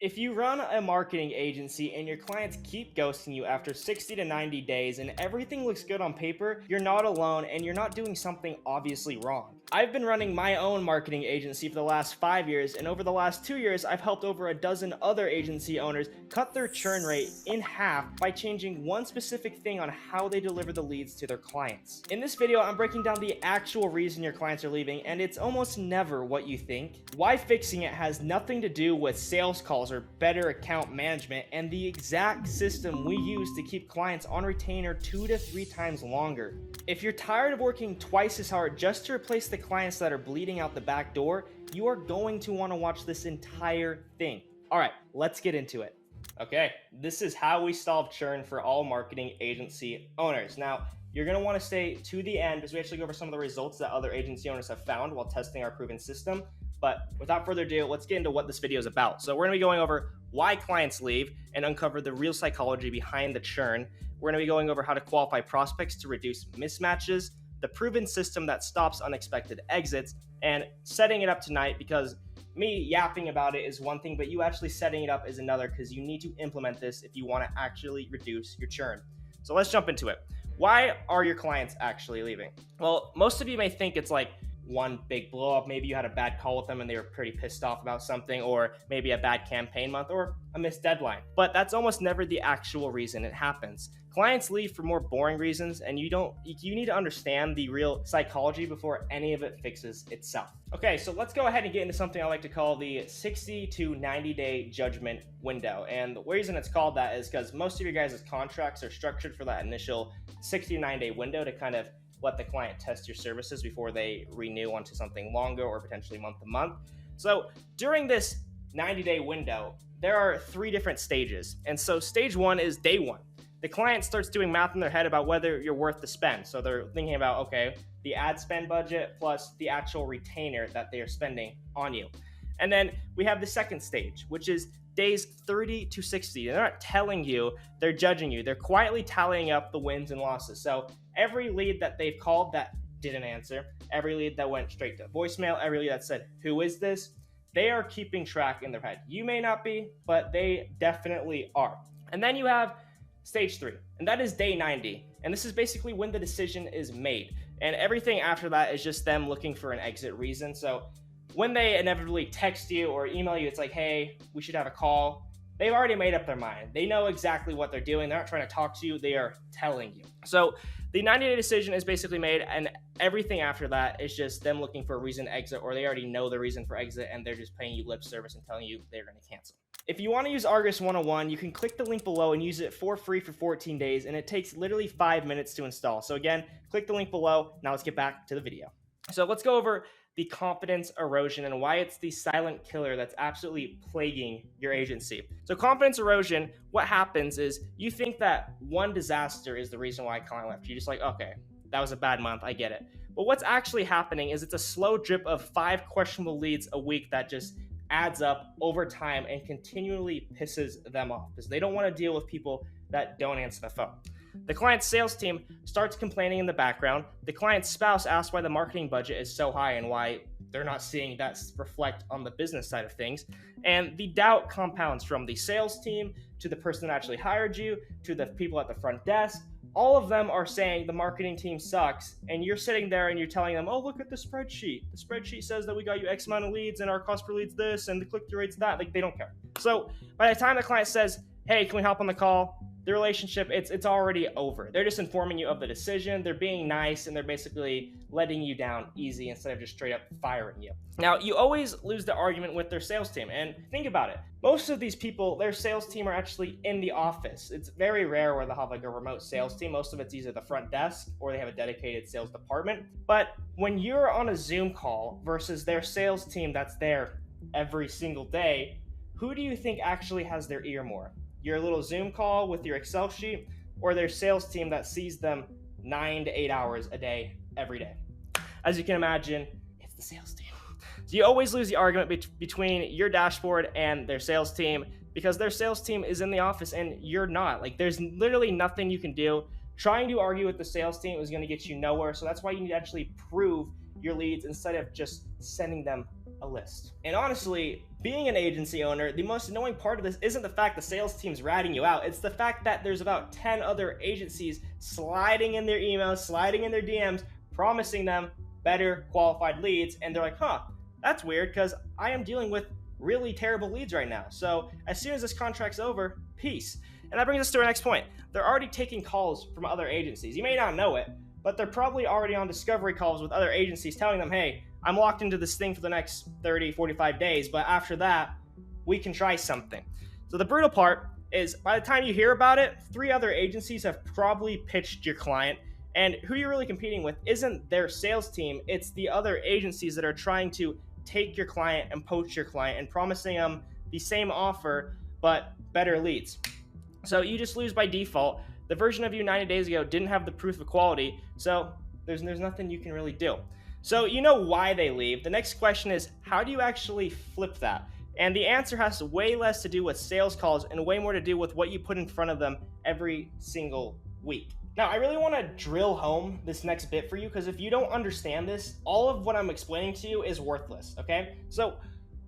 If you run a marketing agency and your clients keep ghosting you after 60 to 90 days and everything looks good on paper, you're not alone and you're not doing something obviously wrong. I've been running my own marketing agency for the last 5 years, and over the last 2 years, I've helped over a dozen other agency owners cut their churn rate in half by changing one specific thing on how they deliver the leads to their clients. In this video, I'm breaking down the actual reason your clients are leaving, and it's almost never what you think. Why fixing it has nothing to do with sales calls or better account management, and the exact system we use to keep clients on retainer 2 to 3 times longer. If you're tired of working twice as hard just to replace the clients that are bleeding out the back door, you are going to want to watch this entire thing. All right, let's get into it. Okay, this is how we solve churn for all marketing agency owners. Now, you're going to want to stay to the end because we actually go over some of the results that other agency owners have found while testing our proven system. But without further ado, let's get into what this video is about. So we're going to be going over why clients leave and uncover the real psychology behind the churn. We're going to be going over how to qualify prospects to reduce mismatches, the proven system that stops unexpected exits, and setting it up tonight, because me yapping about it is one thing, but you actually setting it up is another, because you need to implement this if you want to actually reduce your churn. So let's jump into it. Why are your clients actually leaving? Well, most of you may think it's like one big blow up. Maybe you had a bad call with them and they were pretty pissed off about something, or maybe a bad campaign month or a missed deadline. But that's almost never the actual reason it happens. Clients leave for more boring reasons, and you need to understand the real psychology before any of it fixes itself. Okay, so let's go ahead and get into something I like to call the 60 to 90 day judgment window. And the reason it's called that is because most of your guys' contracts are structured for that initial 60 to 90 day window to kind of let the client test your services before they renew onto something longer or potentially month to month. So during this 90-day window, there are 3 different stages. And so stage 1 is day 1. The client starts doing math in their head about whether you're worth the spend. So they're thinking about, okay, the ad spend budget plus the actual retainer that they are spending on you. And then we have the second stage, which is days 30 to 60. They're not telling you, they're judging you. They're quietly tallying up the wins and losses. So every lead that they've called that didn't answer, every lead that went straight to voicemail, every lead that said, "Who is this?" they are keeping track in their head. You may not be, but they definitely are. And then you have stage 3, and that is day 90. And this is basically when the decision is made. And everything after that is just them looking for an exit reason. So when they inevitably text you or email you, it's like, hey, we should have a call. They've already made up their mind. They know exactly what they're doing. They're not trying to talk to you. They are telling you. So the 90-day decision is basically made, and everything after that is just them looking for a reason to exit, or they already know the reason for exit, and they're just paying you lip service and telling you they're going to cancel. If you want to use Argus 101, you can click the link below and use it for free for 14 days, and it takes literally 5 minutes to install. So again, click the link below. Now let's get back to the video. So let's go over the confidence erosion and why it's the silent killer that's absolutely plaguing your agency. So confidence erosion, what happens is you think that one disaster is the reason why a client left. You're just like, okay, that was a bad month, I get it. But what's actually happening is it's a slow drip of 5 questionable leads a week that just adds up over time and continually pisses them off because they don't want to deal with people that don't answer the phone. The client's sales team starts complaining in the background. The client's spouse asks why the marketing budget is so high and why they're not seeing that reflect on the business side of things. And the doubt compounds from the sales team to the person that actually hired you to the people at the front desk. All of them are saying the marketing team sucks, and you're sitting there and you're telling them, oh, look at the spreadsheet. The spreadsheet says that we got you X amount of leads and our cost per lead's this and the click-through rate's that. Like, they don't care. So by the time the client says, hey, can we hop on the call? The relationship, it's already over. They're just informing you of the decision. They're being nice, and they're basically letting you down easy instead of just straight up firing you. Now, you always lose the argument with their sales team, and think about it. Most of these people, their sales team are actually in the office. It's very rare where they'll have like a remote sales team. Most of it's either the front desk or they have a dedicated sales department. But when you're on a Zoom call versus their sales team that's there every single day, who do you think actually has their ear more? Your little Zoom call with your Excel sheet, or their sales team that sees them 9 to 8 hours a day, every day? As you can imagine, it's the sales team. So you always lose the argument between your dashboard and their sales team because their sales team is in the office and you're not. Like, there's literally nothing you can do. Trying to argue with the sales team is going to get you nowhere. So that's why you need to actually prove your leads instead of just sending them a list. And honestly, being an agency owner, the most annoying part of this isn't the fact the sales team's ratting you out. It's the fact that there's about 10 other agencies sliding in their emails, sliding in their DMs, promising them better qualified leads. And they're like, huh, that's weird because I am dealing with really terrible leads right now. So as soon as this contract's over, peace. And that brings us to our next point. They're already taking calls from other agencies. You may not know it, but they're probably already on discovery calls with other agencies telling them, hey, I'm locked into this thing for the next 30, 45 days, but after that, we can try something. So the brutal part is by the time you hear about it, 3 other agencies have probably pitched your client, and who you're really competing with isn't their sales team, it's the other agencies that are trying to take your client and poach your client and promising them the same offer, but better leads. So you just lose by default. The version of you 90 days ago didn't have the proof of quality, so there's nothing you can really do. So you know why they leave. The next question is, how do you actually flip that? And the answer has way less to do with sales calls and way more to do with what you put in front of them every single week. Now, I really want to drill home this next bit for you because if you don't understand this, all of what I'm explaining to you is worthless, okay? So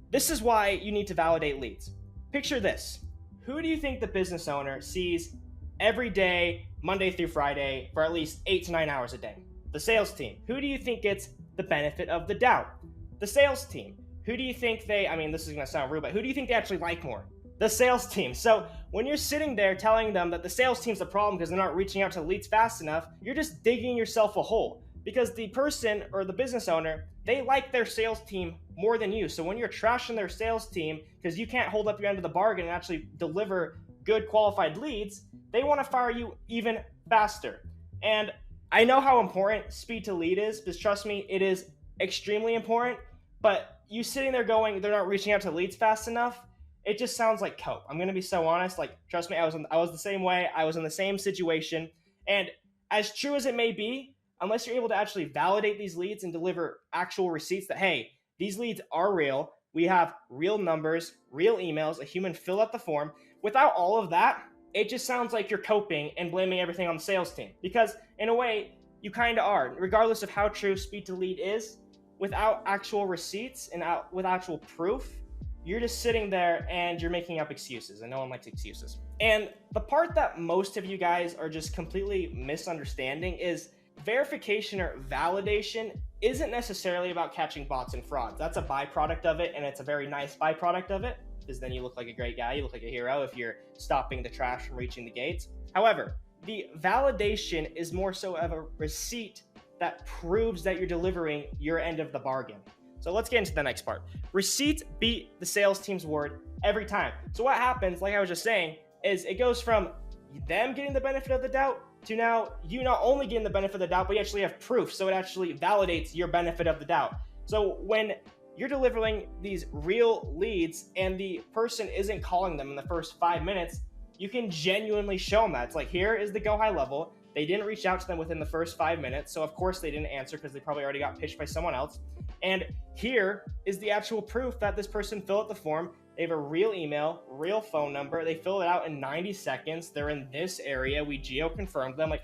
this is why you need to validate leads. Picture this. Who do you think the business owner sees every day, Monday through Friday, for at least 8 to 9 hours a day? The sales team. Who do you think gets the benefit of the doubt? The sales team. Who do you think this is going to sound rude, but who do you think they actually like more? The sales team. So when you're sitting there telling them that the sales team's the problem because they're not reaching out to leads fast enough, you're just digging yourself a hole because the person or the business owner, they like their sales team more than you. So when you're trashing their sales team because you can't hold up your end of the bargain and actually deliver good qualified leads, they want to fire you even faster. And I know how important speed to lead is, because trust me, it is extremely important, but you sitting there going, they're not reaching out to leads fast enough, it just sounds like cope. I'm going to be so honest, like, trust me, I was the same way, I was in the same situation, and as true as it may be, unless you're able to actually validate these leads and deliver actual receipts that, hey, these leads are real, we have real numbers, real emails, a human fill out the form, without all of that, it just sounds like you're coping and blaming everything on the sales team. Because in a way, you kind of are. Regardless of how true speed to lead is, without actual receipts and with actual proof, you're just sitting there and you're making up excuses, and no one likes excuses. And the part that most of you guys are just completely misunderstanding is verification or validation isn't necessarily about catching bots and frauds. That's a byproduct of it, and it's a very nice byproduct of it, because then you look like a great guy, you look like a hero if you're stopping the trash from reaching the gates. However, the validation is more so of a receipt that proves that you're delivering your end of the bargain. So let's get into the next part. Receipts beat the sales team's word every time. So what happens, like I was just saying, is it goes from them getting the benefit of the doubt to now you not only getting the benefit of the doubt, but you actually have proof. So it actually validates your benefit of the doubt. So when you're delivering these real leads and the person isn't calling them in the first 5 minutes, you can genuinely show them that. It's like, here is the go high level. They didn't reach out to them within the first 5 minutes. So of course they didn't answer because they probably already got pitched by someone else. And here is the actual proof that this person filled out the form. They have a real email, real phone number. They fill it out in 90 seconds. They're in this area. We geo-confirmed them. Like,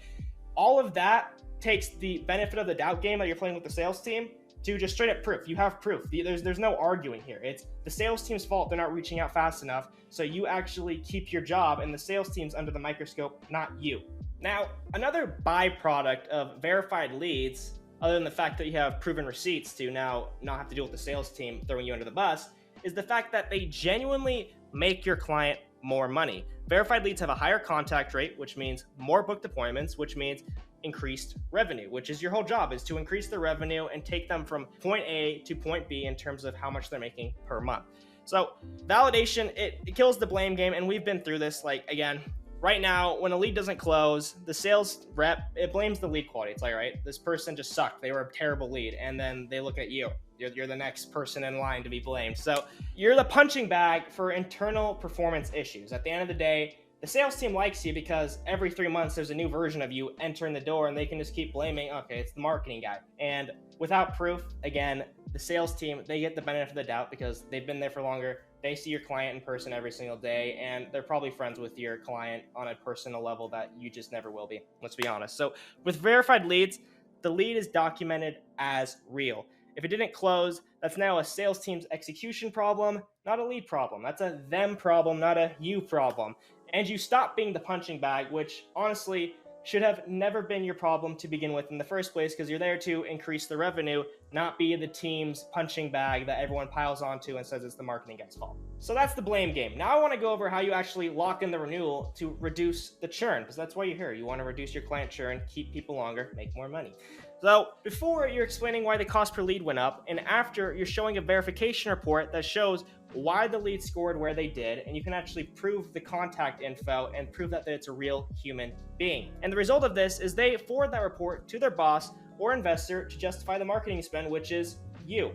all of that takes the benefit of the doubt game that you're playing with the sales team to just straight up proof. You have proof. There's no arguing here. It's the sales team's fault they're not reaching out fast enough. So you actually keep your job and the sales team's under the microscope, not you. Now, another byproduct of verified leads, other than the fact that you have proven receipts to now not have to deal with the sales team throwing you under the bus, is the fact that they genuinely make your client more money. Verified leads have a higher contact rate, which means more booked appointments, which means increased revenue, which is your whole job, is to increase the revenue and take them from point A to point B in terms of how much they're making per month. So validation, it kills the blame game, and we've been through this. Like, again, right now, when a lead doesn't close, the sales rep, it blames the lead quality. It's like, right, this person just sucked. They were a terrible lead. And then they look at you. You're the next person in line to be blamed. So you're the punching bag for internal performance issues. At the end of the day, the sales team likes you because every 3 months there's a new version of you entering the door, and they can just keep blaming, okay, it's the marketing guy. And without proof, again, the sales team, they get the benefit of the doubt because they've been there for longer. They see your client in person every single day, and they're probably friends with your client on a personal level that you just never will be. Let's be honest. So with verified leads, the lead is documented as real. If it didn't close, that's now a sales team's execution problem, not a lead problem. That's a them problem, not a you problem. And you stop being the punching bag, which honestly should have never been your problem to begin with in the first place, because you're there to increase the revenue, not be the team's punching bag that everyone piles onto and says it's the marketing guy's fault. So that's the blame game. Now I want to go over how you actually lock in the renewal to reduce the churn, because that's why you're here. You want to reduce your client churn, keep people longer, make more money. So before, you're explaining why the cost per lead went up, and after, you're showing a verification report that shows why the lead scored where they did, and you can actually prove the contact info and prove that it's a real human being. And the result of this is they forward that report to their boss or investor to justify the marketing spend, which is you.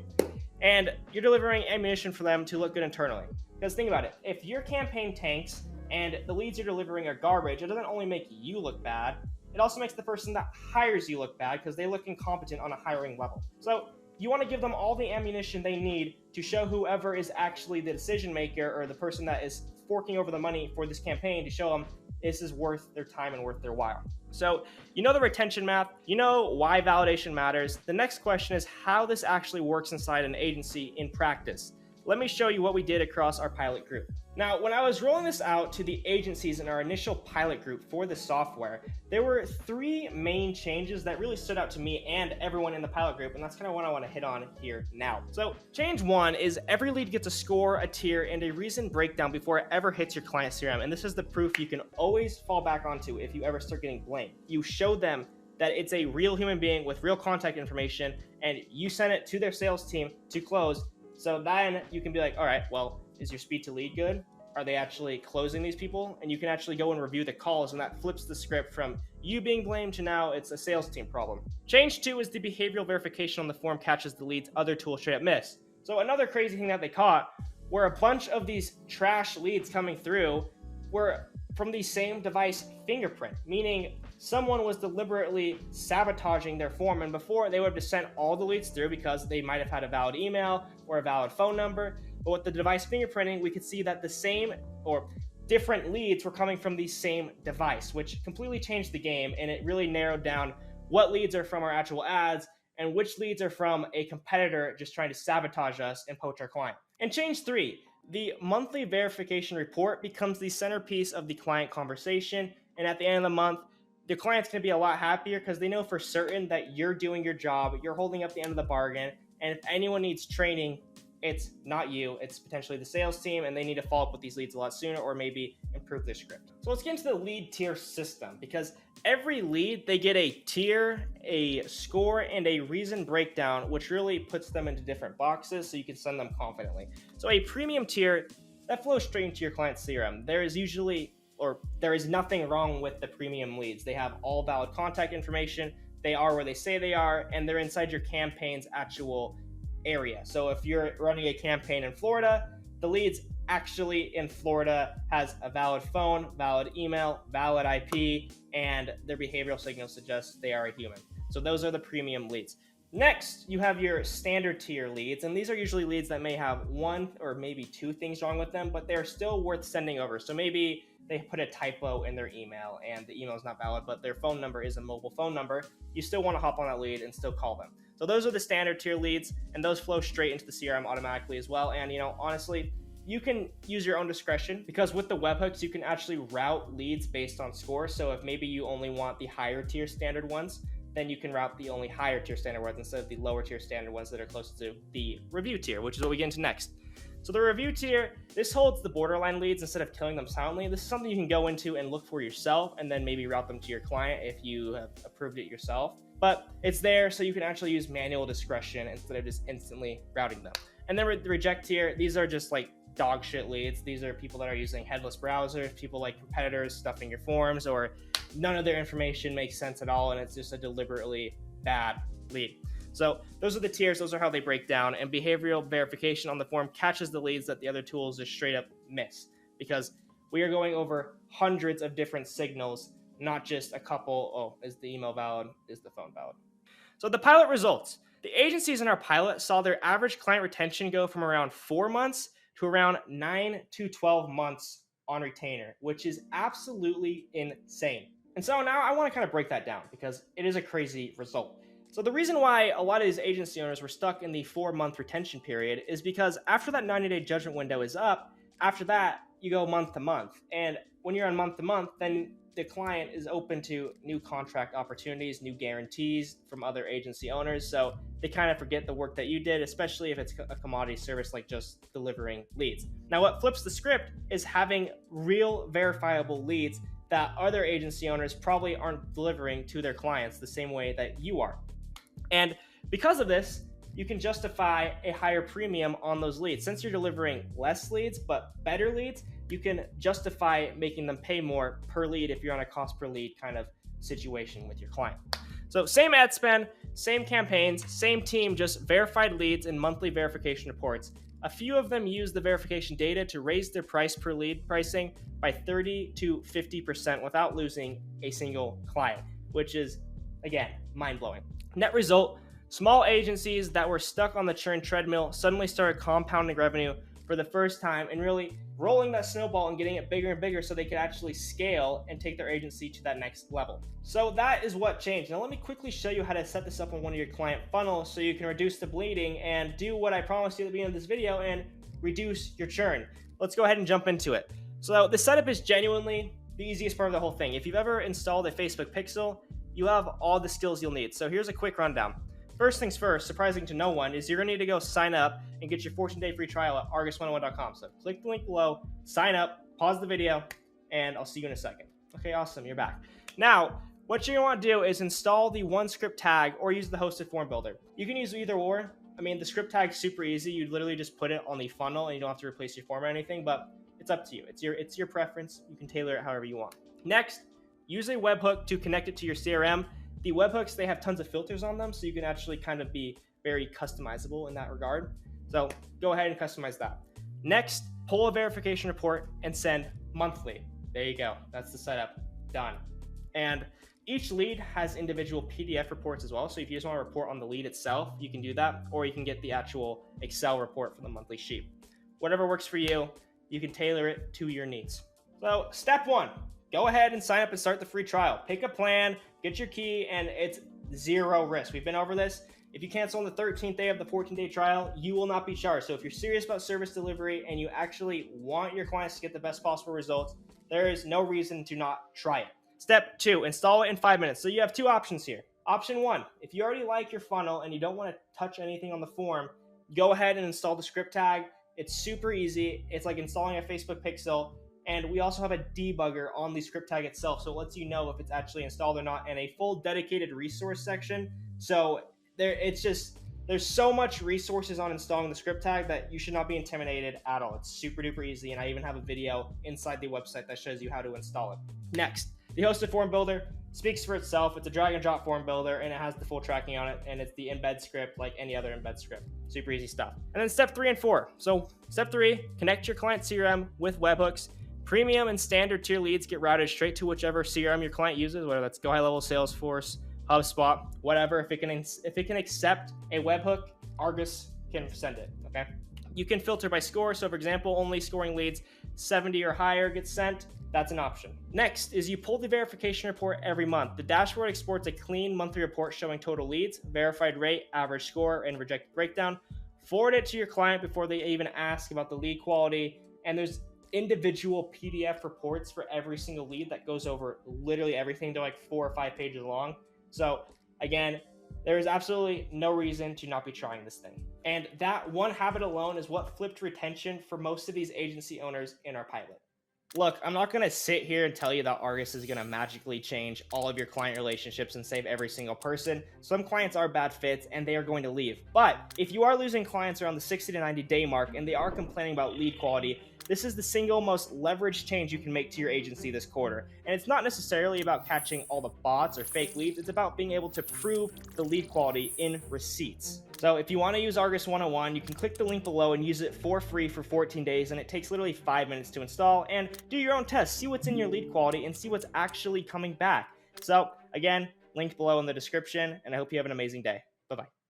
And you're delivering ammunition for them to look good internally. Because think about it, if your campaign tanks and the leads you're delivering are garbage, it doesn't only make you look bad, it also makes the person that hires you look bad because they look incompetent on a hiring level. So you want to give them all the ammunition they need to show whoever is actually the decision maker or the person that is forking over the money for this campaign, to show them this is worth their time and worth their while. So you know the retention math, you know why validation matters. The next question is how this actually works inside an agency in practice. Let me show you what we did across our pilot group. Now, when I was rolling this out to the agencies in our initial pilot group for the software, there were 3 main changes that really stood out to me and everyone in the pilot group, and that's kind of what I want to hit on here now. So change 1 is every lead gets a score, a tier, and a reason breakdown before it ever hits your client CRM, and this is the proof you can always fall back onto if you ever start getting blamed. You show them that it's a real human being with real contact information, and you send it to their sales team to close. So then you can be like, all right, well, is your speed to lead good? Are they actually closing these people? And you can actually go and review the calls, and that flips the script from you being blamed to now it's a sales team problem. Change 2 is the behavioral verification on the form catches the leads other tools straight up miss. So another crazy thing that they caught were a bunch of these trash leads coming through were from the same device fingerprint, meaning someone was deliberately sabotaging their form, and before they would have just sent all the leads through because they might have had a valid email or a valid phone number. But with the device fingerprinting, we could see that the same or different leads were coming from the same device, which completely changed the game, and it really narrowed down what leads are from our actual ads and which leads are from a competitor just trying to sabotage us and poach our client. And change 3, the monthly verification report becomes the centerpiece of the client conversation, and at the end of the month, the client's going to be a lot happier because they know for certain that you're doing your job, you're holding up the end of the bargain, and if anyone needs training, it's not you, it's potentially the sales team, and they need to follow up with these leads a lot sooner or maybe improve their script. So let's get into the lead tier system, because every lead, they get a tier, a score, and a reason breakdown, which really puts them into different boxes so you can send them confidently. So a premium tier, that flows straight into your client's CRM. There is nothing wrong with the premium leads. They have all valid contact information, they are where they say they are, and they're inside your campaign's actual area. So if you're running a campaign in Florida, the leads actually in Florida has a valid phone, valid email, valid IP, and their behavioral signal suggests they are a human. So those are the premium leads. Next, you have your standard tier leads, and these are usually leads that may have 1 or maybe 2 things wrong with them, but they're still worth sending over. So maybe they put a typo in their email and the email is not valid, but their phone number is a mobile phone number. You still want to hop on that lead and still call them. So those are the standard tier leads, and those flow straight into the CRM automatically as well. And honestly, you can use your own discretion, because with the webhooks, you can actually route leads based on score. So if maybe you only want the higher tier standard ones, then you can route the only higher tier standard ones instead of the lower tier standard ones that are close to the review tier, which is what we get into next. So the review tier, this holds the borderline leads instead of killing them silently. This is something you can go into and look for yourself, and then maybe route them to your client if you have approved it yourself. But it's there so you can actually use manual discretion instead of just instantly routing them. And then the reject tier, these are just like dog shit leads. These are people that are using headless browsers, people like competitors stuffing your forms, or none of their information makes sense at all, and it's just a deliberately bad lead. So those are the tiers, those are how they break down, and behavioral verification on the form catches the leads that the other tools just straight up miss, because we are going over hundreds of different signals, not just a couple. Oh, is the email valid? Is the phone valid? So the pilot results. The agencies in our pilot saw their average client retention go from around 4 months to around 9 to 12 months on retainer, which is absolutely insane. And so now I want to kind of break that down because it is a crazy result. So the reason why a lot of these agency owners were stuck in the 4-month retention period is because after that 90-day judgment window is up, after that, you go month to month. And when you're on month to month, then the client is open to new contract opportunities, new guarantees from other agency owners. So they kind of forget the work that you did, especially if it's a commodity service like just delivering leads. Now, what flips the script is having real verifiable leads that other agency owners probably aren't delivering to their clients the same way that you are. And because of this, you can justify a higher premium on those leads. Since you're delivering less leads, but better leads, you can justify making them pay more per lead if you're on a cost per lead kind of situation with your client. So same ad spend, same campaigns, same team, just verified leads and monthly verification reports. A few of them use the verification data to raise their price per lead pricing by 30 to 50% without losing a single client, which is, again, mind-blowing. Net result, small agencies that were stuck on the churn treadmill suddenly started compounding revenue for the first time and really rolling that snowball and getting it bigger and bigger so they could actually scale and take their agency to that next level. So that is what changed. Now let me quickly show you how to set this up on one of your client funnels so you can reduce the bleeding and do what I promised you at the beginning of this video and reduce your churn. Let's go ahead and jump into it. So the setup is genuinely the easiest part of the whole thing. If you've ever installed a Facebook pixel, you have all the skills you'll need. So here's a quick rundown. First things first, surprising to no one, is you're going to need to go sign up and get your 14-day free trial at argus101.com. So click the link below, sign up, pause the video, and I'll see you in a second. Okay, awesome, you're back. Now, what you're going to want to do is install the one script tag or use the hosted form builder. You can use either or. I mean, the script tag's super easy. You literally just put it on the funnel and you don't have to replace your form or anything, but it's up to you. It's your preference. You can tailor it however you want. Next, use a webhook to connect it to your CRM. The webhooks, they have tons of filters on them, so you can actually kind of be very customizable in that regard. So go ahead and customize that. Next, pull a verification report and send monthly. There you go. That's the setup. Done. And each lead has individual PDF reports as well. So if you just want to report on the lead itself, you can do that, or you can get the actual Excel report for the monthly sheet. Whatever works for you, you can tailor it to your needs. So step one, go ahead and sign up and start the free trial. Pick a plan, get your key, and it's zero risk. We've been over this. If you cancel on the 13th day of the 14-day trial, you will not be charged. So if you're serious about service delivery and you actually want your clients to get the best possible results, there is no reason to not try it. Step two, install it in 5 minutes. So you have two options here. Option one, if you already like your funnel and you don't want to touch anything on the form, go ahead and install the script tag. It's super easy. It's like installing a Facebook pixel. And we also have a debugger on the script tag itself, so it lets you know if it's actually installed or not, and a full dedicated resource section. So there's so much resources on installing the script tag that you should not be intimidated at all. It's super duper easy, and I even have a video inside the website that shows you how to install it. Next, the hosted form builder speaks for itself. It's a drag and drop form builder, and it has the full tracking on it, and it's the embed script like any other embed script. Super easy stuff. And then step 3 and 4. So step 3, connect your client CRM with webhooks. Premium and standard tier leads get routed straight to whichever CRM your client uses, whether that's Go High Level, Salesforce, HubSpot, whatever. If it can accept a webhook, Argus can send it. Okay. You can filter by score. So, for example, only scoring leads 70 or higher gets sent. That's an option. Next is you pull the verification report every month. The dashboard exports a clean monthly report showing total leads, verified rate, average score, and rejected breakdown. Forward it to your client before they even ask about the lead quality. And there's individual PDF reports for every single lead that goes over literally everything. They're like 4 or 5 pages long. So again, there is absolutely no reason to not be trying this thing. And that one habit alone is what flipped retention for most of these agency owners in our pilot. Look, I'm not going to sit here and tell you that Argus is going to magically change all of your client relationships and save every single person. Some clients are bad fits and they are going to leave. But if you are losing clients around the 60 to 90 day mark and they are complaining about lead quality, this is the single most leveraged change you can make to your agency this quarter. And it's not necessarily about catching all the bots or fake leads. It's about being able to prove the lead quality in receipts. So if you want to use Argus 101, you can click the link below and use it for free for 14 days. And it takes literally 5 minutes to install and do your own tests. See what's in your lead quality and see what's actually coming back. So again, link below in the description. And I hope you have an amazing day. Bye-bye.